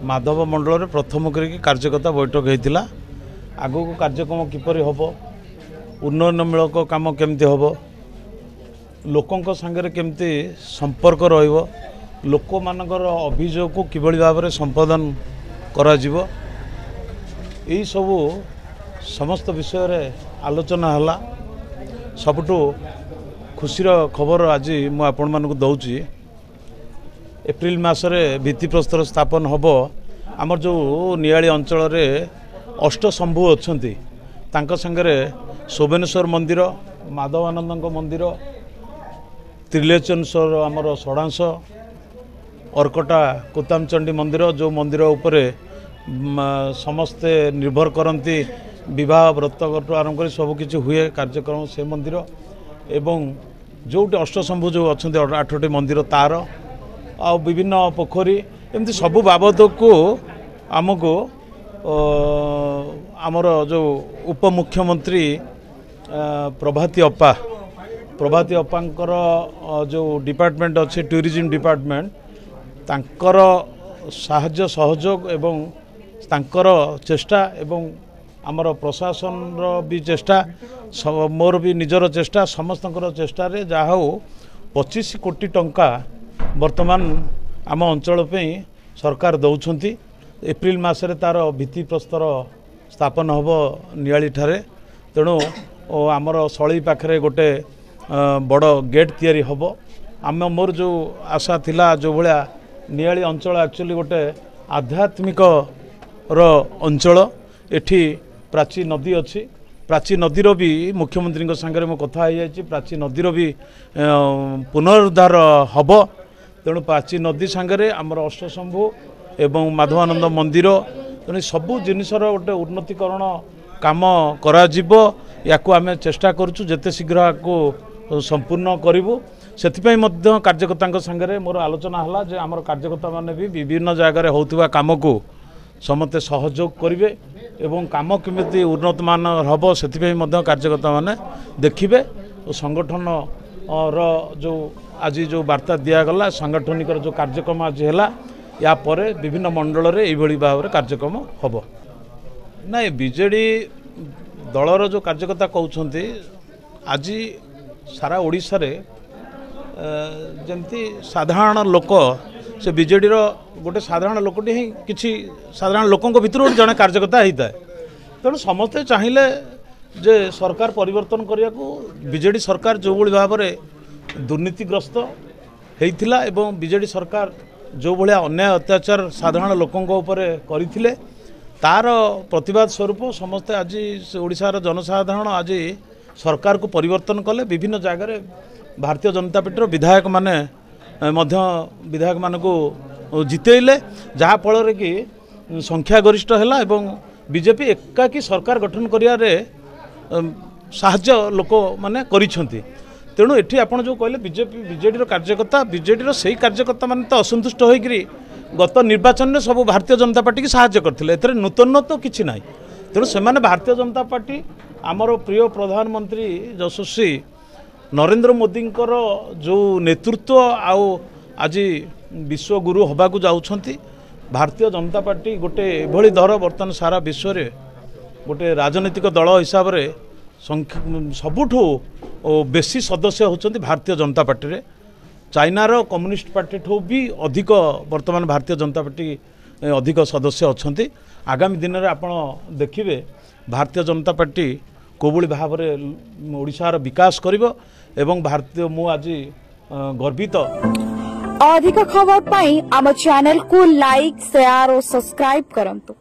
माधव मंडल प्रथम करी कार्यकर्ता बैठक होता आग को कार्यक्रम किपर हम उन्नयनमूलक काम केमती हम लोकों सांगे केमती संपर्क रोक मानकर अभियोग को किभली भाव में संपादन करा यही सबू समस्त विषय रे आलोचना हला। सबुठु खुशीर खबर आज मु आपण मानक दौची एप्रिल मासरे भित्तिप्रस्तर स्थापन हब आमर जो नियाली अंचल रे अष्टशंभु अच्छंती तांका संगे शोभनेश्वर मंदिर माधवानंद मंदिर त्रिलोचनेश्वर आमर षडांश अर्कटा कुतामचंडी मंदिर जो मंदिर उपरे समस्ते निर्भर करती विवाह व्रतगठू आरंभ कर सबकि हुए कार्यक्रम से मंदिर एवं जो अष्टशंभु जो अच्छा 8टी मंदिर तार आ विभिन्न पोखरी एमती सबू बाबद को आमको आमर जो उपमुख्यमंत्री प्रभाती अप्पांकर जो डिपार्टमेंट अच्छे टूरिज्म डिपार्टमेंट तांकर साहाय्य सहयोग एवं तांकर चेष्टा एवं आमर प्रशासन भी चेष्टा मोर भी निजर चेष्टा समस्त चेष्टा रे जहा 25 कोटी टंका वर्तमान आम अंचल पे सरकार दौरान एप्रिल मासरे तार भित्तिप्रस्तर स्थापन हब नियाली ठारे तेणु आमर सली पाखे गोटे बड़ गेट तैयारी हब आम मोर जो आशा थिला जो भाया नियाली अंचल एक्चुअली गोटे आध्यात्मिक अंचल एठी प्राची नदी अच्छी प्राची नदीर भी मुख्यमंत्री सांगे मो कथा प्राची नदीर भी पुनरुद्धार हब तेणु प्राची नदी सांगे आमर अष्टशंभु एवं माधवानंद मंदिर तेणु सबू जिनसर गोटे उन्नतीकरण काम करा या आम चेष्टा करूँ जेते शीघ्र आपको संपूर्ण करूँ से कार्यकर्ता सांगे मोर आलोचना है जे आमर कार्यकर्ता माने भी विभिन्न जगह होता काम को समस्ते सहयोग करेंगे एवं काम केमिति उन्नत मान हम से कार्यकर्ता माने देखिए संगठन जो आज जो वार्ता दिगला सांगठनिक जो कार्यक्रम आज है या परे विभिन्न मंडल रे यही भाव में कार्यक्रम हम ना बीजेडी दलर जो कार्यकर्ता कहते आज सारा ओडिशा रे जमती साधारण लोक से बीजेडी गोटे साधारण लोकटी ही किसी साधारण लोकों भीतर जड़े कार्यकर्ता होता है तेणु समस्ते चाहिए जे सरकार परिवर्तन करने को बीजेडी सरकार जो भाव में दुर्नीतिग्रस्त होता एवं बीजेडी सरकार जो भाया अन्याय अत्याचार साधारण लोकों करते तार प्रतिवाद स्वरूप समस्ते आज ओडिशार जनसाधारण आज सरकार को परिवर्तन कले विभिन्न जगह भारतीय जनता पार्टी विधायक माने विधायक मान को जितेले जहाँ फल कि संख्यागरिष्ठ है एवं बीजेपी एकाकी सरकार गठन करियारे साहाय्य लोक माने करिसेंती तेणु एठी आपण जो कहले बीजेपी बीजेडी कार्यकर्ता बीजेडी से कार्यकर्ता माने तो असंतुष्ट होइकरी गत निर्वाचन में सब भारतीय जनता पार्टी की साहाय्य करथिले एथरे नूतन तो किछि नाही तेणु से भारतीय जनता पार्टी आमर प्रिय प्रधानमंत्री यशस्वी नरेंद्र मोदी जो नेतृत्व आउ आज विश्वगुरु हवाक जाउछंती भारतीय जनता पार्टी गोटे एभली दर बर्तमान सारा विश्व रे गोटे राजनीतिक दल हिसाब रे सबुठू बेसी सदस्य होचंती भारतीय जनता पार्टी रे चाइनार कम्युनिस्ट पार्टी ठू भी अधिक वर्तमान भारतीय जनता पार्टी अधिक सदस्य अच्छंती आगामी दिन में आपण देखिए भारतीय जनता पार्टी कोबुली भाव में ओडिशार विकास करिवो एवं भारतीय मु आज गर्वित। अधिक खबर पाई आम चैनल को लाइक शेयर और सब्सक्राइब करंतु।